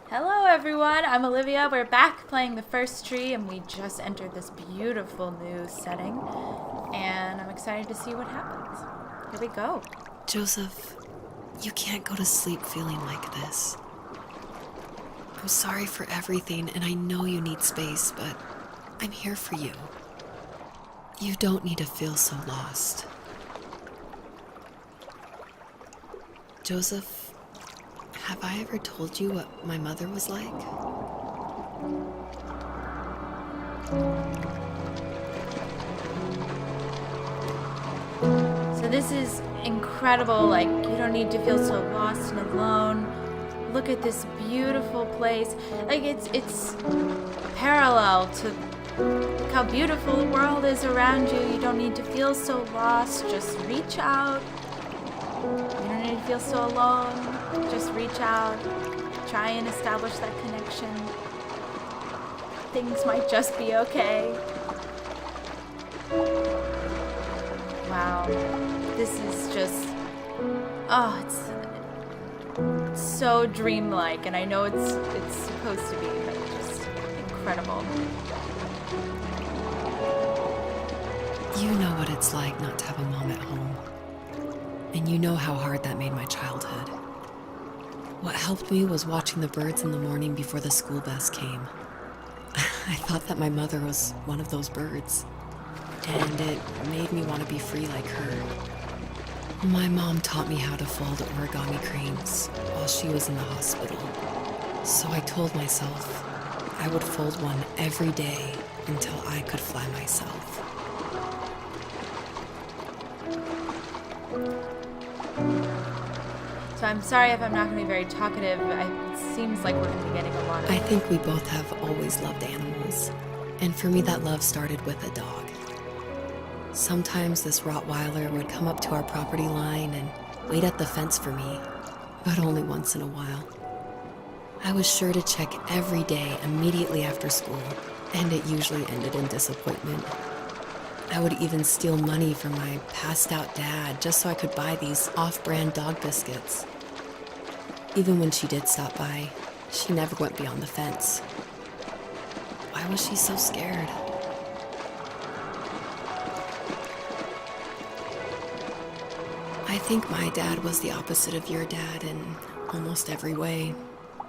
Hello everyone, I'm Olivia. We're back playing the first tree and we just entered this beautiful new setting and I'm excited to see what happens. Here we go. Joseph, you can't go to sleep feeling like this. I'm sorry for everything and I know you need space, but I'm here for you. You don't need to feel so lost. Joseph, have I ever told you what my mother was like? So this is incredible, like you don't need to feel so lost and alone. Look at this beautiful place. Like it's parallel to look how beautiful the world is around you. You don't need to feel so lost. Just reach out. You don't need to feel so alone. Just reach out. Try and establish that connection. Things might just be okay. Wow. This is just... Oh, it's so dreamlike. And I know it's supposed to be, but just incredible. You know what it's like not to have a mom at home. And you know how hard that made my childhood. What helped me was watching the birds in the morning before the school bus came. I thought that my mother was one of those birds, and it made me want to be free like her. My mom taught me how to fold origami cranes while she was in the hospital. So I told myself I would fold one every day until I could fly myself. So I'm sorry if I'm not going to be very talkative. It seems like we're going to be getting a lot of... I think we both have always loved animals, and for me that love started with a dog. Sometimes this Rottweiler would come up to our property line and wait at the fence for me, but only once in a while. I was sure to check every day immediately after school, and it usually ended in disappointment. I would even steal money from my passed-out dad just so I could buy these off-brand dog biscuits. Even when she did stop by, she never went beyond the fence. Why was she so scared? I think my dad was the opposite of your dad in almost every way,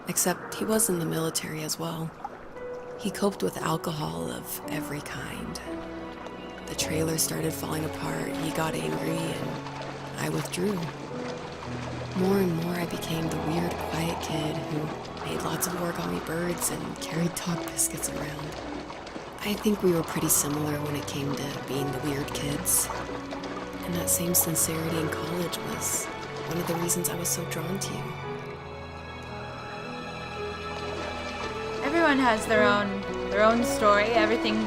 except he was in the military as well. He coped with alcohol of every kind. The trailer started falling apart, he got angry, and I withdrew. More and more I became the weird, quiet kid who made lots of origami birds and carried dog biscuits around. I think we were pretty similar when it came to being the weird kids. And that same sincerity in college was one of the reasons I was so drawn to you. Everyone has their own story. Everything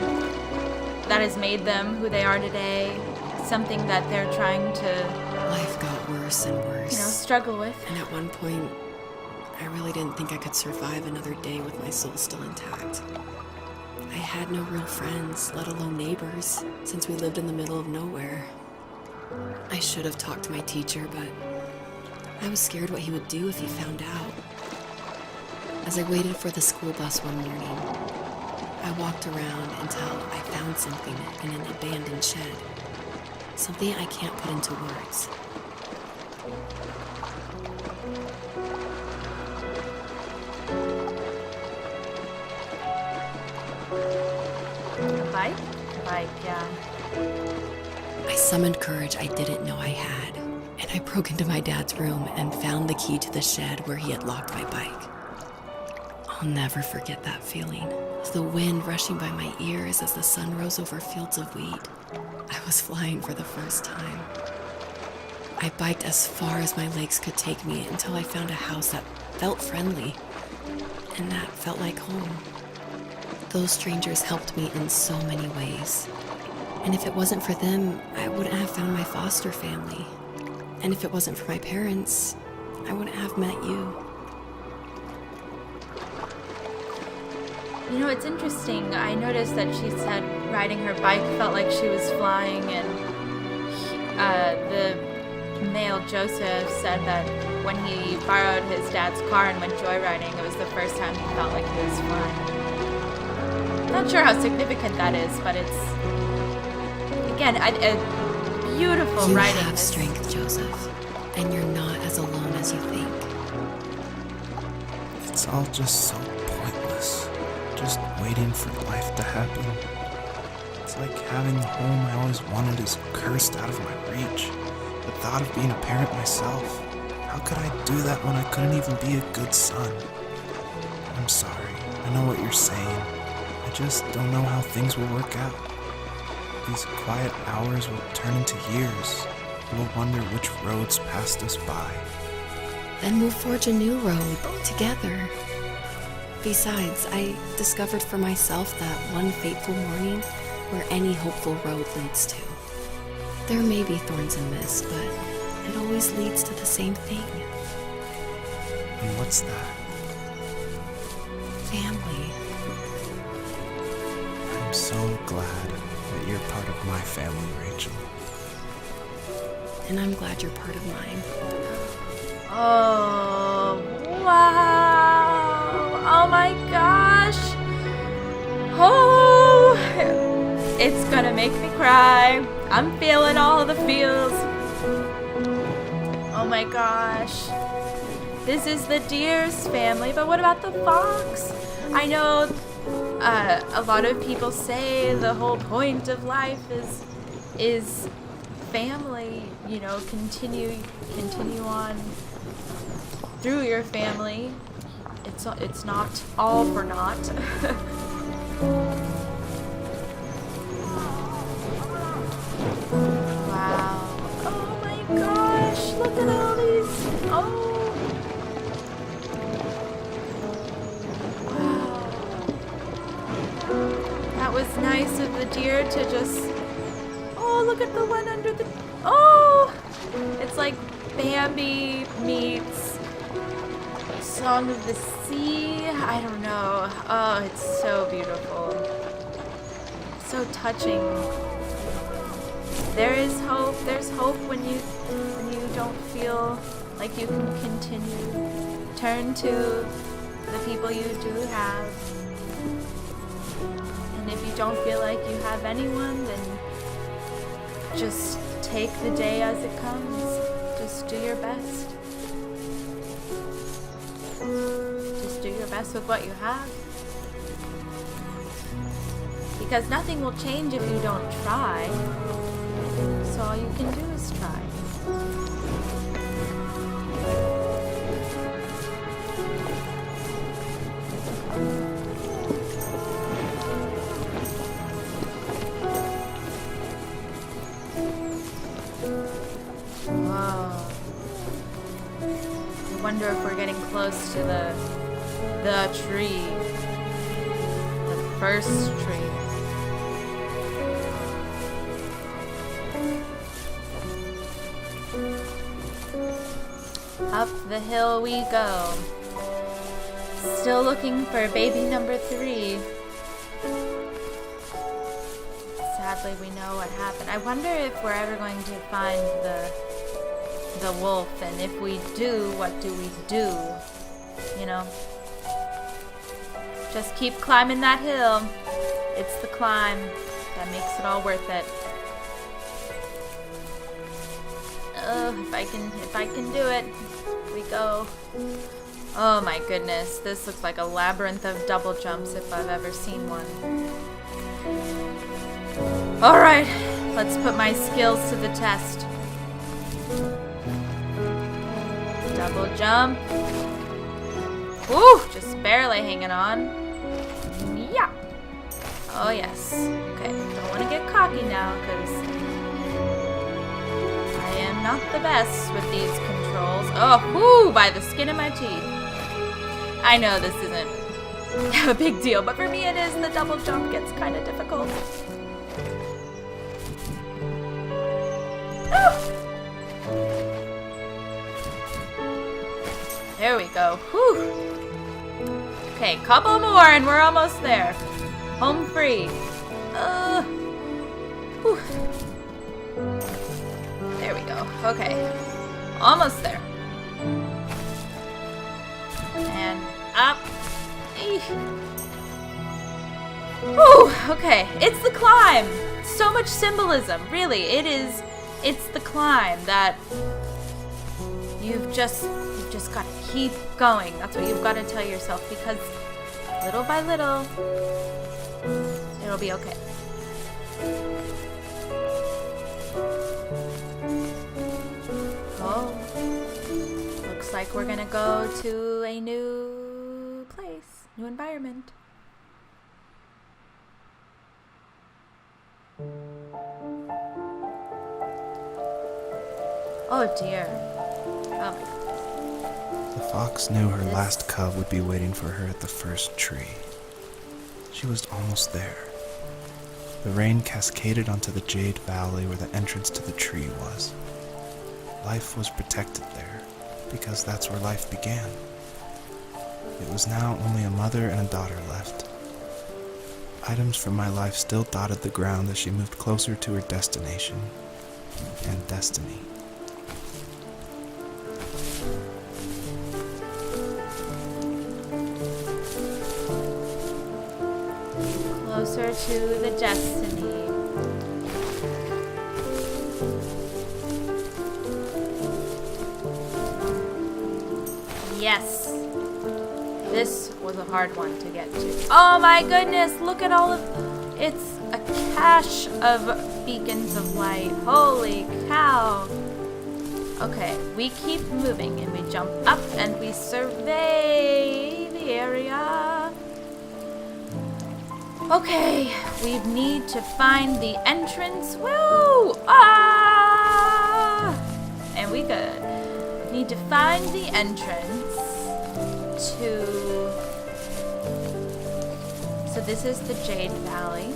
that has made them who they are today, something that they're trying to... Life got worse and worse. Struggle with. And at one point, I really didn't think I could survive another day with my soul still intact. I had no real friends, let alone neighbors, since we lived in the middle of nowhere. I should have talked to my teacher, but I was scared what he would do if he found out. As I waited for the school bus one morning, I walked around until I found something in an abandoned shed. Something I can't put into words. Bike? Bike, yeah. I summoned courage I didn't know I had, and I broke into my dad's room and found the key to the shed where he had locked my bike. I'll never forget that feeling. The wind rushing by my ears as the sun rose over fields of wheat. I was flying for the first time. I biked as far as my legs could take me until I found a house that felt friendly, and that felt like home. Those strangers helped me in so many ways. And if it wasn't for them, I wouldn't have found my foster family. And if it wasn't for my parents, I wouldn't have met you. You know, it's interesting. I noticed that she said riding her bike felt like she was flying, and the male Joseph said that when he borrowed his dad's car and went joyriding, it was the first time he felt like he was flying. Not sure how significant that is, but it's, again, a beautiful You writing. have strength, Joseph, and you're not as alone as you think. It's all just so pointless. Just waiting for life to happen. It's like having the home I always wanted is cursed out of my reach. The thought of being a parent myself. How could I do that when I couldn't even be a good son? I'm sorry. I know what you're saying. I just don't know how things will work out. These quiet hours will turn into years. We'll wonder which roads passed us by. Then we'll forge a new road together. Besides, I discovered for myself that one fateful morning where any hopeful road leads to. There may be thorns and mist, but it always leads to the same thing. And what's that? Family. I'm so glad that you're part of my family, Rachel. And I'm glad you're part of mine. Oh, wow. Oh my gosh. Oh, it's gonna make me cry. I'm feeling all the feels. Oh my gosh. This is the deer's family, but what about the fox? I know a lot of people say the whole point of life is family, you know, continue on through your family. It's not all for naught. Wow. Oh my gosh, look at all these. Oh. Wow. That was nice of the deer to just, oh, look at the one under the, oh, it's like Bambi meets Song of the Sea. I don't know. Oh, it's so beautiful. So touching. There is hope. There's hope when you don't feel like you can continue. Turn to the people you do have. And if you don't feel like you have anyone, then just take the day as it comes. Just do your best. Just do your best with what you have. Because nothing will change if you don't try. So all you can do is try. Whoa. I wonder if we're getting close to the tree. The first tree. Up the hill we go. Still looking for baby number 3. Sadly, we know what happened. I wonder if we're ever going to find the wolf, and if we do, what do we do? You know? Just keep climbing that hill. It's the climb that makes it all worth it. Oh, if I can do it. Here we go. Oh my goodness, this looks like a labyrinth of double jumps if I've ever seen one. Alright, let's put my skills to the test. Double jump. Woo! Just barely hanging on. Yeah. Oh yes. Okay, don't want to get cocky now because I am not the best with these controls. Oh, whoo! By the skin of my teeth. I know this isn't a big deal, but for me it is. The double jump gets kind of difficult. There we go. Whew. Okay, couple more and we're almost there. Home free. Whew. There we go. Okay. Almost there. up. Eesh. Whew, okay, it's the climb. So much symbolism, really. It's the climb that you've just got to keep going. That's what you've got to tell yourself, because little by little, it'll be okay. Oh, looks like we're gonna go to a new place, new environment. Oh dear. Oh my god. The fox knew her last cub would be waiting for her at the first tree. She was almost there. The rain cascaded onto the Jade Valley where the entrance to the tree was. Life was protected there, because that's where life began. It was now only a mother and a daughter left. Items from my life still dotted the ground as she moved closer to her destination and destiny. Closer to the destiny. Yes. This was a hard one to get to. Oh my goodness, look at all of... It's a cache of beacons of light. Holy cow. Okay, we keep moving and we jump up and we survey the area. Okay, we need to find the entrance. Woo! Ah! And we good. Need to find the entrance to... So this is the Jade Valley.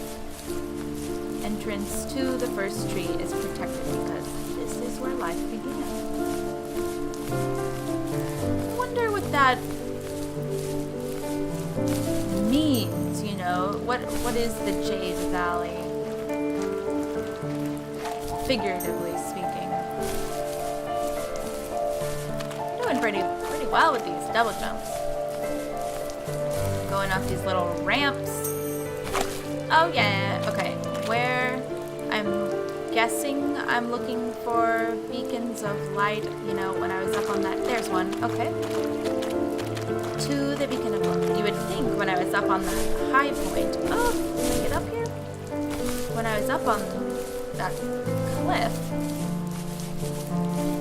Entrance to the first tree is protected because this is where life began. I wonder what that means, you know? What is the Jade Valley? Figuratively speaking. Doing pretty well with these double jumps. Going up these little ramps. Oh yeah, okay. Where I'm guessing I'm looking for beacons of light, you know, when I was up on that. There's one, okay. To the beacon of light. You would think when I was up on that high point. Oh, can I get up here? When I was up on that cliff.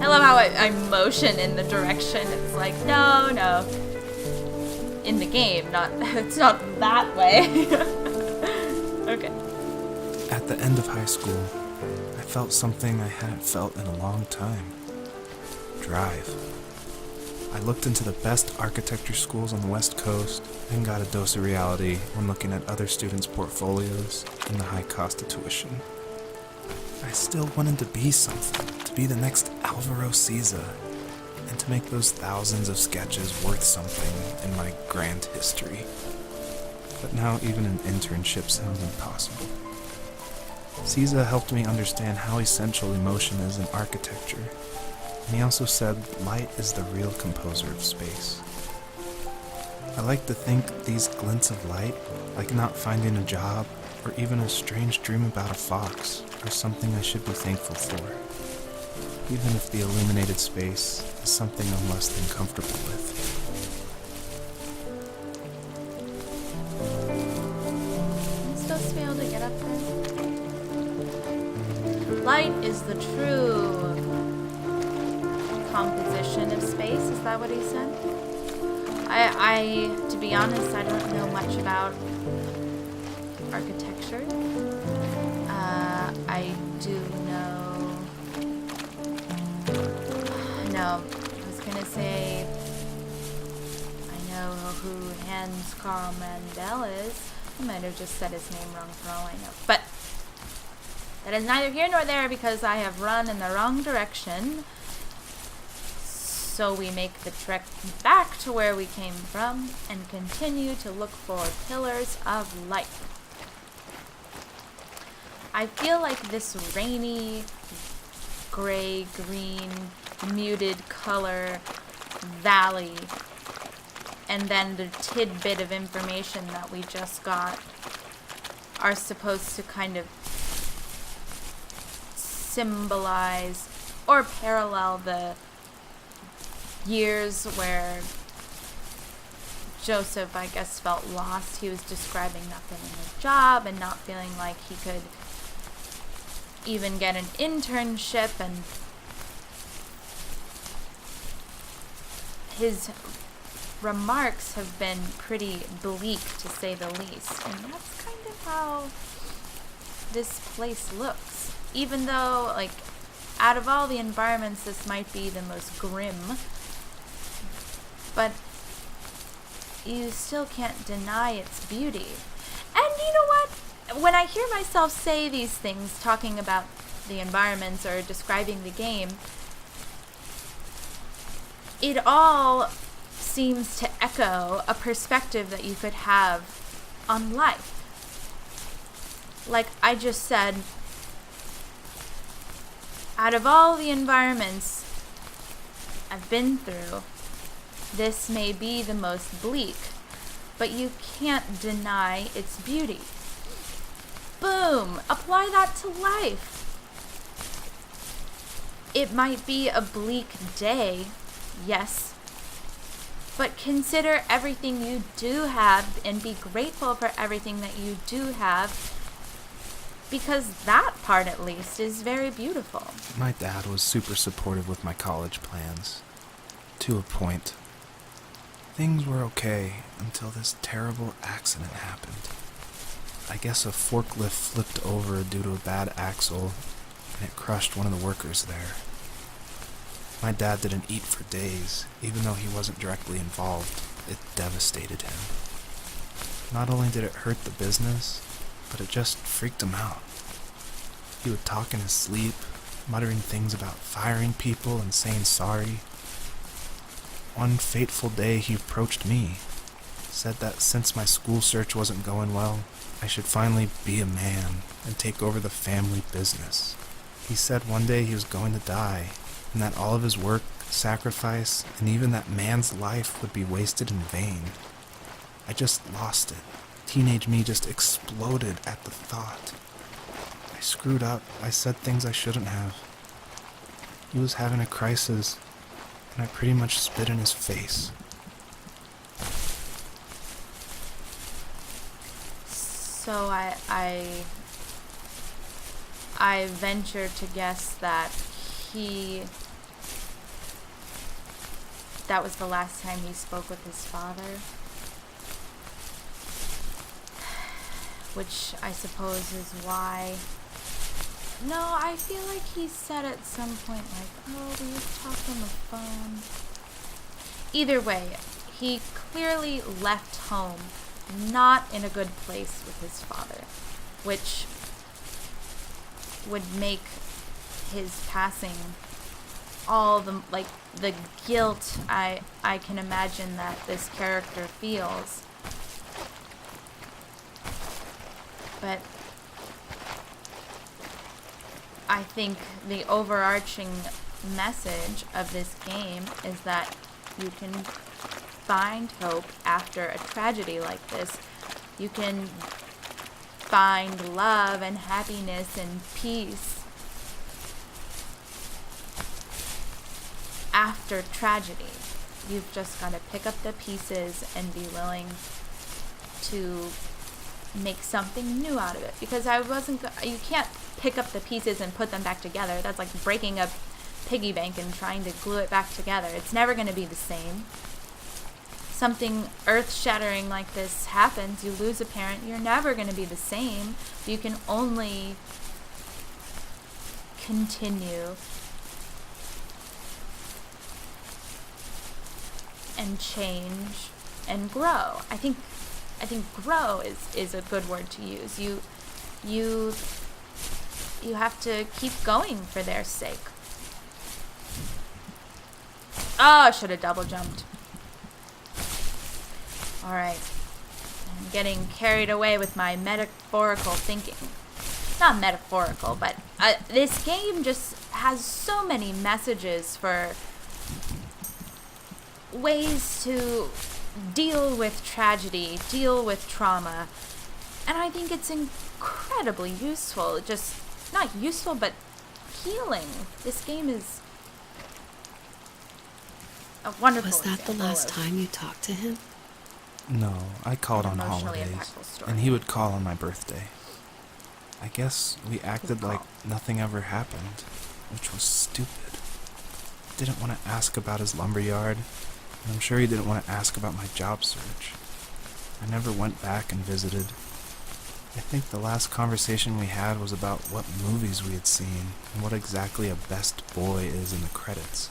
I love how I motion in the direction. It's like, no. In the game, it's not that way. Okay. At the end of high school, I felt something I hadn't felt in a long time. Drive. I looked into the best architecture schools on the West Coast and got a dose of reality when looking at other students' portfolios and the high cost of tuition. I still wanted to be something, to be the next Alvaro Siza, and to make those thousands of sketches worth something in my grand history. But now even an internship sounds impossible. Siza helped me understand how essential emotion is in architecture, and he also said light is the real composer of space. I like to think these glints of light, like not finding a job or even a strange dream about a fox, are something I should be thankful for, even if the illuminated space is something I'm less than comfortable with. I'm supposed to be able to get up there. Light is the true composition of space. Is that what he said? I to be honest, I don't know much about architecture. I do know... No, I was gonna say... I know who Hans Carl Mandel is. I might have just said his name wrong for all I know. But that is neither here nor there because I have run in the wrong direction. So we make the trek back to where we came from and continue to look for pillars of light. I feel like this rainy, gray, green, muted color valley and then the tidbit of information that we just got are supposed to kind of symbolize or parallel the years where Joseph, I guess, felt lost. He was describing not getting a job and not feeling like he could even get an internship, and his remarks have been pretty bleak, to say the least. And that's kind of how this place looks. Even though, like, out of all the environments, this might be the most grim, but you still can't deny its beauty. And you know what? When I hear myself say these things, talking about the environments or describing the game, it all seems to echo a perspective that you could have on life. Like I just said, out of all the environments I've been through, this may be the most bleak, but you can't deny its beauty. Boom! Apply that to life. It might be a bleak day, yes, but consider everything you do have and be grateful for everything that you do have, because that part, at least, is very beautiful. My dad was super supportive with my college plans. To a point. Things were okay until this terrible accident happened. I guess a forklift flipped over due to a bad axle, and it crushed one of the workers there. My dad didn't eat for days, even though he wasn't directly involved. It devastated him. Not only did it hurt the business, but it just freaked him out. He would talk in his sleep, muttering things about firing people and saying sorry. One fateful day he approached me, said that since my school search wasn't going well, I should finally be a man and take over the family business. He said one day he was going to die, and that all of his work, sacrifice, and even that man's life would be wasted in vain. I just lost it. Teenage me just exploded at the thought. I screwed up. I said things I shouldn't have. He was having a crisis, and I pretty much spit in his face. So I venture to guess that that was the last time he spoke with his father, which I suppose is why. No, I feel like he said at some point, like, oh, we used to talk on the phone. Either way, he clearly left home not in a good place with his father, which would make his passing all the, like, the guilt I can imagine that this character feels. But I think the overarching message of this game is that you can find hope after a tragedy like this. You can find love and happiness and peace after tragedy. You've just got to pick up the pieces and be willing to make something new out of it. Because you can't pick up the pieces and put them back together. That's like breaking a piggy bank and trying to glue it back together. It's never going to be the same. Something earth-shattering like this happens, you lose a parent, you're never going to be the same. You can only continue and change and grow. I think grow is a good word to use. You have to keep going for their sake. Oh, I should have double jumped. Alright. I'm getting carried away with my metaphorical thinking. Not metaphorical, but this game just has so many messages for ways to deal with tragedy, deal with trauma. And I think it's incredibly useful. Just not useful, but healing. This game is a wonderful Was that the example last of time you talked to him? No, I called an on emotionally holidays, impactful story. and he would call on my birthday. I guess we acted Good like call. nothing ever happened, which was stupid. Didn't want to ask about his lumberyard, and I'm sure he didn't want to ask about my job search. I never went back and visited. I think the last conversation we had was about what movies we had seen and what exactly a best boy is in the credits.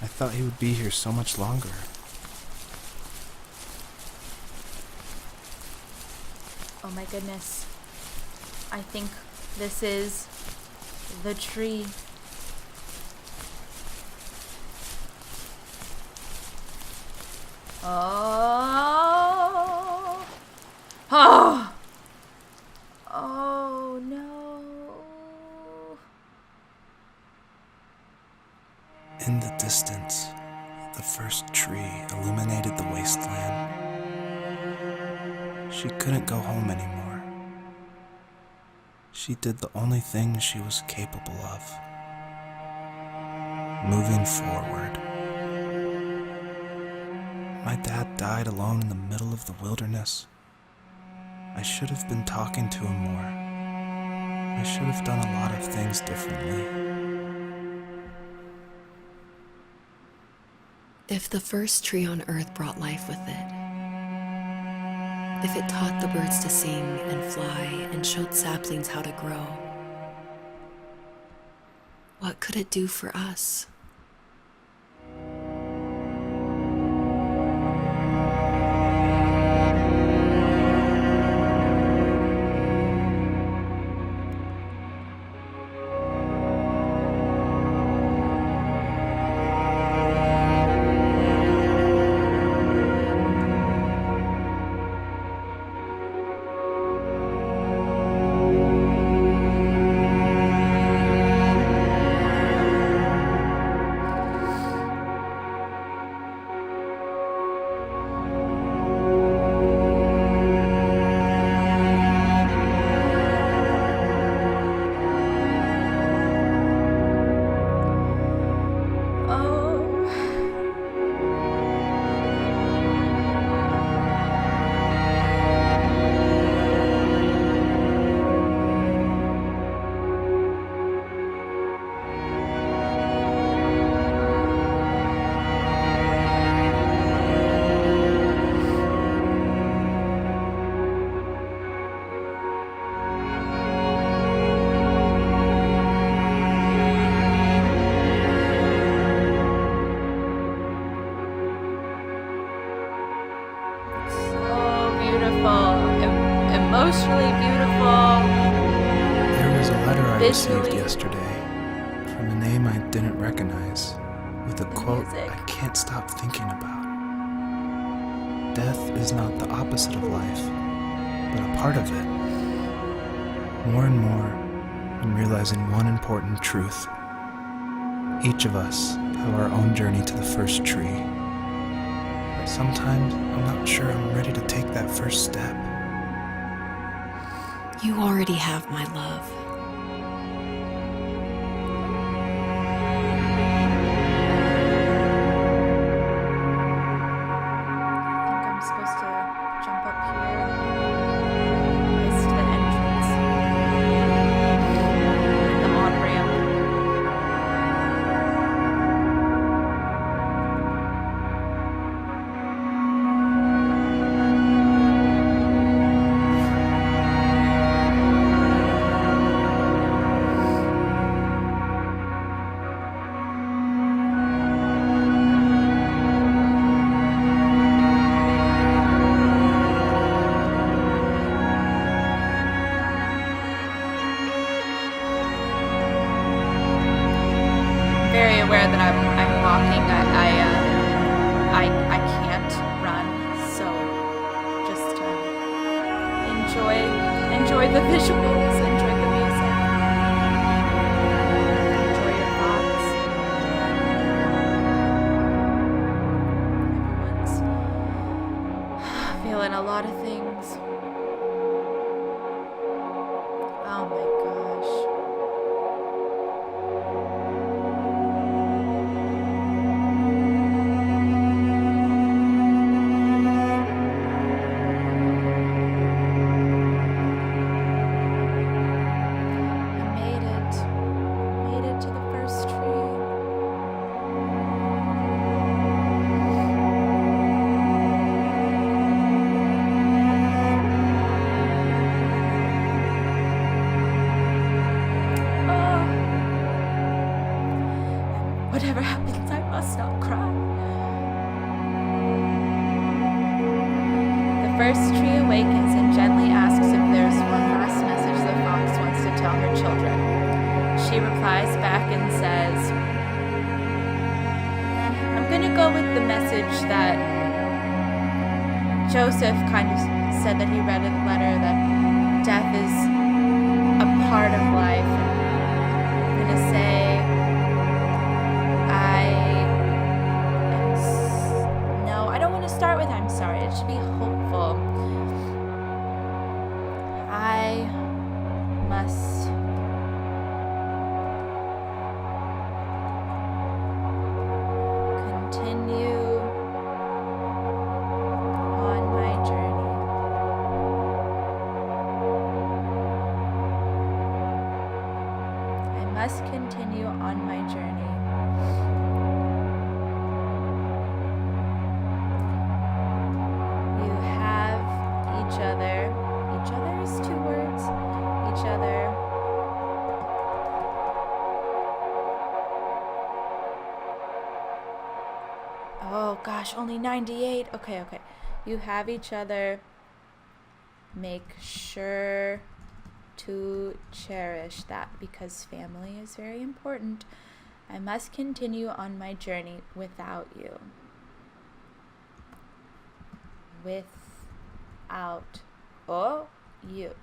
I thought he would be here so much longer. Oh my goodness. I think this is the tree. Oh. Oh. Oh no. In the distance, the first tree illuminated the wasteland. She couldn't go home anymore. She did the only thing she was capable of. Moving forward. My dad died alone in the middle of the wilderness. I should have been talking to him more. I should have done a lot of things differently. If the first tree on Earth brought life with it, if it taught the birds to sing and fly and showed saplings how to grow, what could it do for us? Emotionally beautiful. There was a letter I received Visually. yesterday from a name I didn't recognize, with a The quote music. I can't stop thinking about. Death is not the opposite of life, but a part of it. More and more, I'm realizing one important truth. Each of us have our own journey to the first tree. But sometimes I'm not sure I'm ready to take that first step. You already have my love. I think I'm supposed to jump up here. Missed the entrance. The on-ramp. Very aware that I'm walking. I can't run, so just enjoy the visuals, enjoy the music, enjoy your thoughts. Everyone's feeling a lot of things. Oh my gosh. Made it to the first tree. Whatever happens, I must not cry. The first tree awakens and gently asks if there's one last message the fox wants to tell her children. She replies back and says, I'm going to go with the message that Joseph kind of said that he read in the letter, that death is a part of life. I'm going to say, no, I don't want to start with I'm sorry. It should be hopeful. I must continue on my journey. I must continue on my journey. Each other. Each other is 2 words. Each other. Oh gosh, only 98. Okay. You have each other. Make sure to cherish that because family is very important. I must continue on my journey without you. Without you.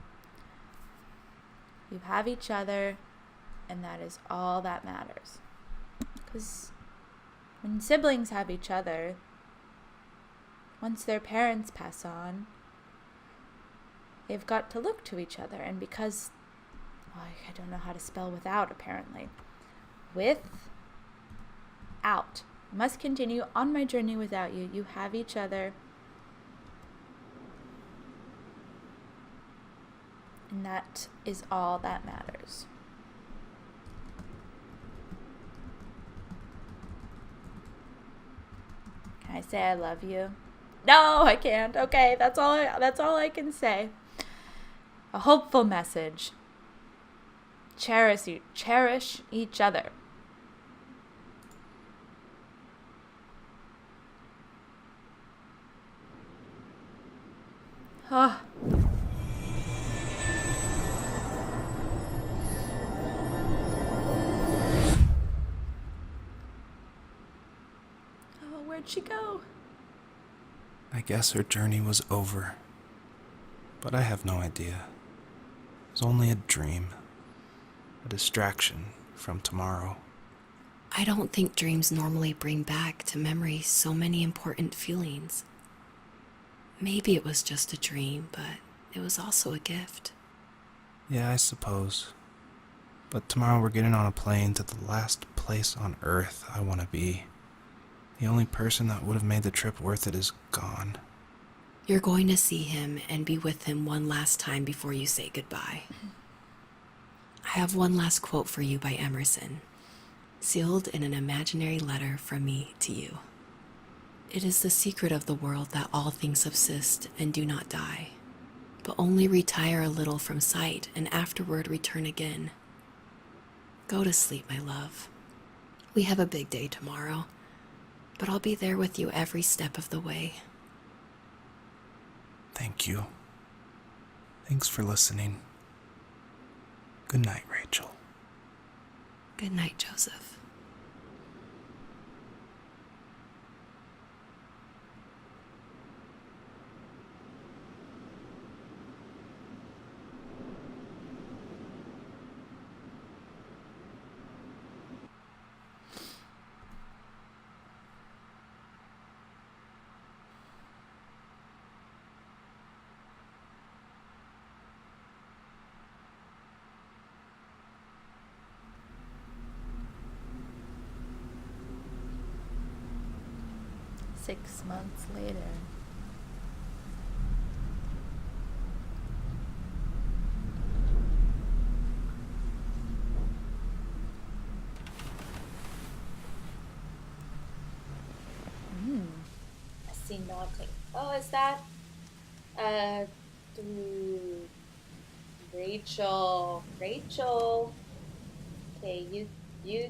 You have each other, and that is all that matters. Because when siblings have each other, once their parents pass on, they've got to look to each other. And because, I don't know how to spell without, apparently. Without. Must continue on my journey without you. You have each other. And that is all that matters. Can I say I love you? No, I can't. Okay, that's all I can say. A hopeful message. Cherish each other. Oh. Where'd she go? I guess her journey was over. But I have no idea. It was only a dream. A distraction from tomorrow. I don't think dreams normally bring back to memory so many important feelings. Maybe it was just a dream, but it was also a gift. Yeah, I suppose. But tomorrow we're getting on a plane to the last place on Earth I want to be. The only person that would have made the trip worth it is gone. You're going to see him and be with him one last time before you say goodbye. I have one last quote for you by Emerson, sealed in an imaginary letter from me to you. It is the secret of the world that all things subsist and do not die, but only retire a little from sight and afterward return again. Go to sleep, my love. We have a big day tomorrow, but I'll be there with you every step of the way. Thank you. Thanks for listening. Good night, Rachel. Good night, Joseph. 6 months later. I see nothing. Oh, is that through Rachel? Rachel. Okay, you.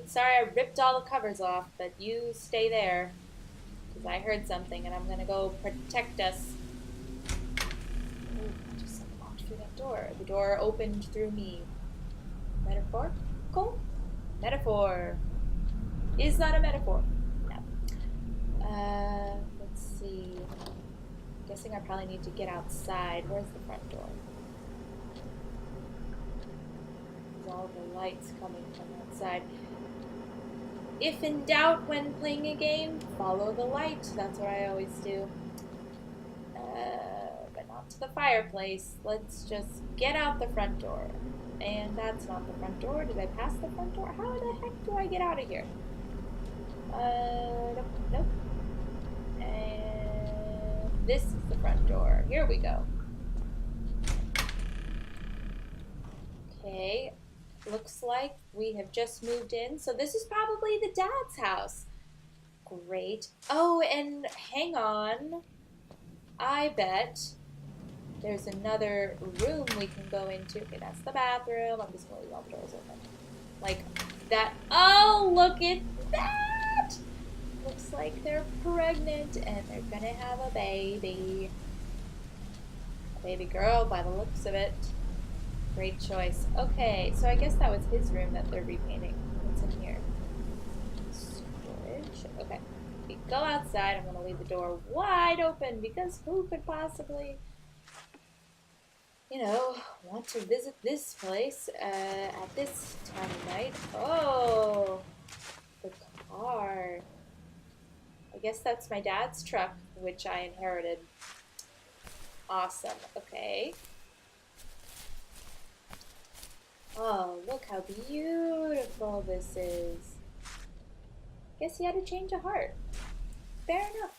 Sorry, I ripped all the covers off, but you stay there, because I heard something, and I'm gonna go protect us. Ooh, I just walked through that door. The door opened through me. Metaphorical? Metaphor. Is that a metaphor? No. Let's see. I'm guessing I probably need to get outside. Where's the front door? There's all the lights coming from outside. If in doubt when playing a game, follow the light. That's what I always do. But not to the fireplace. Let's just get out the front door. And that's not the front door. Did I pass the front door? How the heck do I get out of here? Nope, nope. And this is the front door. Here we go. Okay. Looks like we have just moved in. So this is probably the dad's house. Great. Oh, and hang on. I bet there's another room we can go into. Okay, that's the bathroom. I'm just going to leave all the doors open. Like that. Oh, look at that! Looks like they're pregnant and they're going to have a baby. A baby girl by the looks of it. Great choice. Okay, so I guess that was his room that they're repainting. What's in here? Storage. Okay. We go outside. I'm going to leave the door wide open because who could possibly, want to visit this place at this time of night? Oh, the car. I guess that's my dad's truck, which I inherited. Awesome. Okay. Oh, look how beautiful this is. Guess he had a change of heart. Fair enough.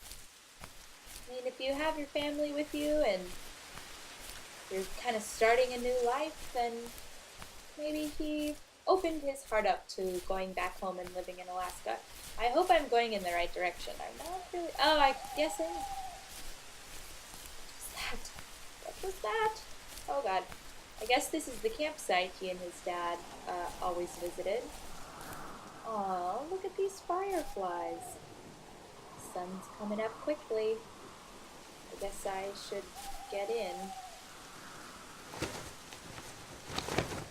I mean, if you have your family with you and you're kind of starting a new life, then maybe he opened his heart up to going back home and living in Alaska. I hope I'm going in the right direction. I'm not really... Oh, I guess I am. What was that? Oh, God. I guess this is the campsite he and his dad always visited. Aw, look at these fireflies. The sun's coming up quickly. I guess I should get in.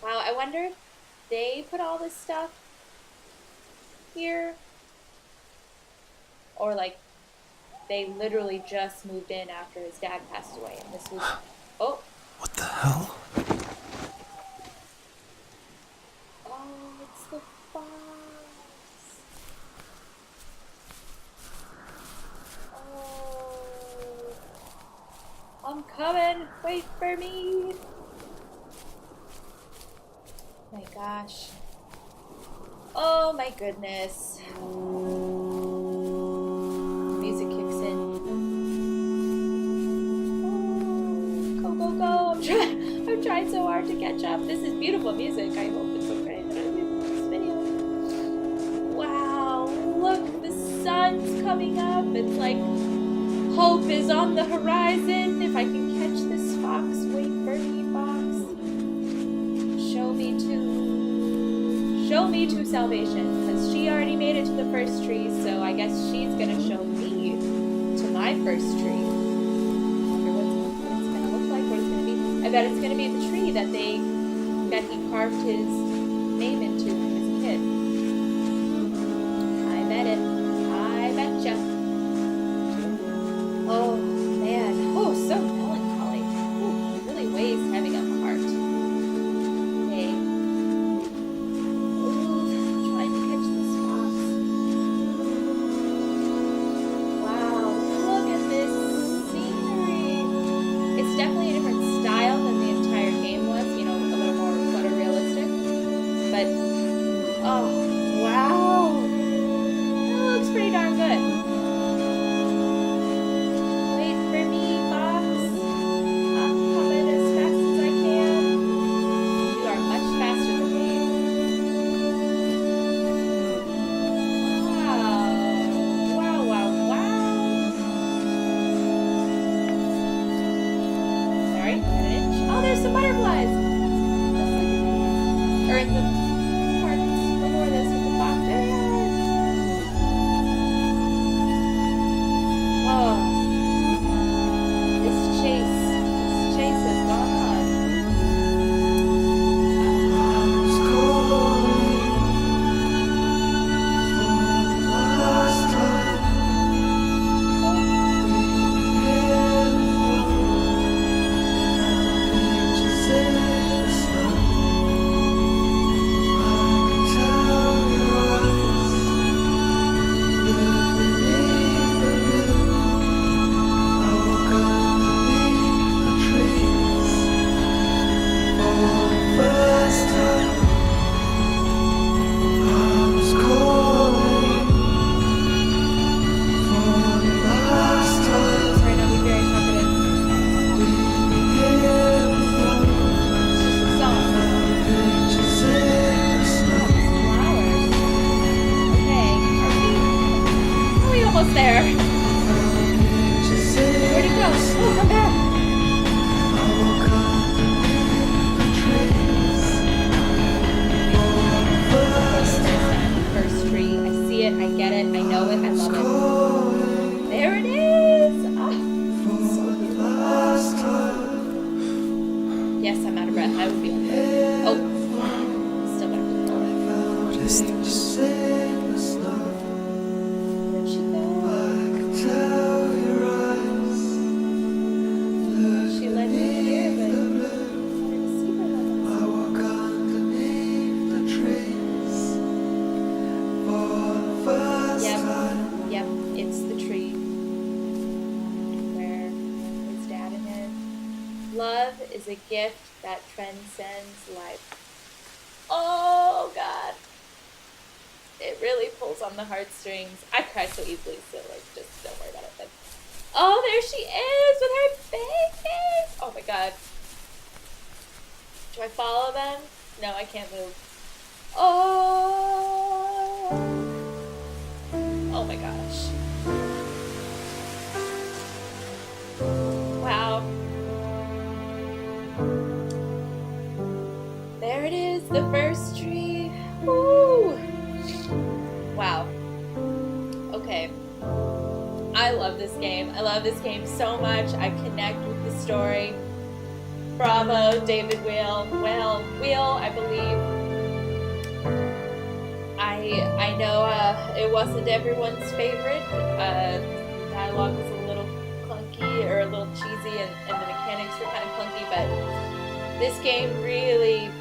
Wow, I wonder if they put all this stuff here. Or, like, they literally just moved in after his dad passed away. And this was... Oh! What the hell? Oh, it's the fox. Oh. I'm coming. Wait for me. My gosh. Oh my goodness. Music kicks in. Oh, go, go, go. I'm trying so hard to catch up. This is beautiful music. I hope it's okay that I leave this video. Wow, look, the sun's coming up. It's like hope is on the horizon. If I can catch this fox, wait for me, fox. Show me to salvation, because she already made it to the first tree, so I guess she's gonna show me to my first tree. I wonder what it's gonna look like, what it's gonna be. I bet it's gonna be the tree that he carved his name into when he was a kid. I bet it. I betcha. Oh man. Oh, so melancholy. Ooh, it really weighs heavy on the heart. Okay. Oh, sorry, an inch. Oh, there's some butterflies. Just like in the, or in the parts before this with the fox. There they are. Oh, this chase has gone on. Sorry, not be very talkative. It's just a song. Flowers. Okay, are we almost there? Where'd it go? Oh, come back. First tree. I see it, I get it, I know it, I love it. There it is! Ah, so beautiful. Yes, I'm out of breath. I would be on breath. Oh, still got to go. What is this? Where'd she go? She led me here, but I didn't see her. Yep, it's the tree where his dad and him. Love is a gift that transcends life. Oh God, it really pulls on the heartstrings. I cry so easily, so like just don't worry about it. But oh, there she is with her baby. Oh my God. Do I follow them? No, I can't move. Oh. Oh my gosh. Wow. There it is, the first tree. Woo! Wow. Okay. I love this game. I love this game so much. I connect with the story. Bravo, David Wheel. Well, Wheel, I believe. I know it wasn't everyone's favorite. Dialogue was a little clunky or a little cheesy, and the mechanics were kind of clunky, but this game really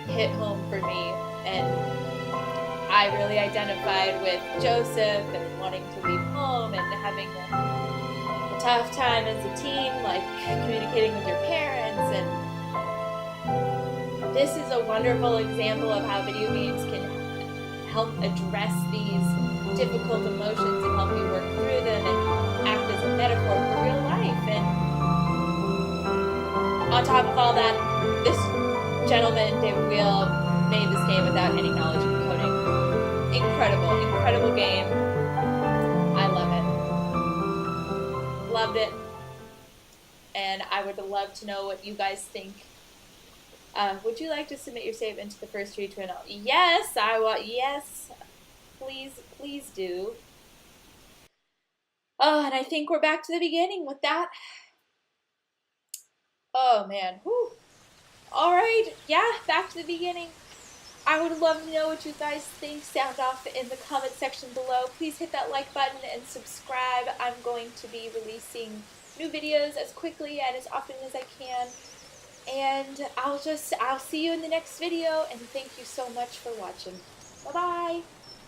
hit home for me, and I really identified with Joseph and wanting to leave home and having a tough time as a teen, like communicating with your parents, and this is a wonderful example of how video games can help address these difficult emotions and help you work through them and act as a metaphor for real life. And on top of all that, this gentleman, David Wheel, made this game without any knowledge of coding. Incredible, incredible game. I love it. Loved it. And I would love to know what you guys think. Would you like to submit your save into the first tree to an Yes, I want. Yes, please do. Oh, and I think we're back to the beginning with that. Oh man. Whew. All right. Yeah, back to the beginning. I would love to know what you guys think. Sound off in the comment section below. Please hit that like button and subscribe. I'm going to be releasing new videos as quickly and as often as I can. And I'll see you in the next video, and thank you so much for watching. Bye-bye.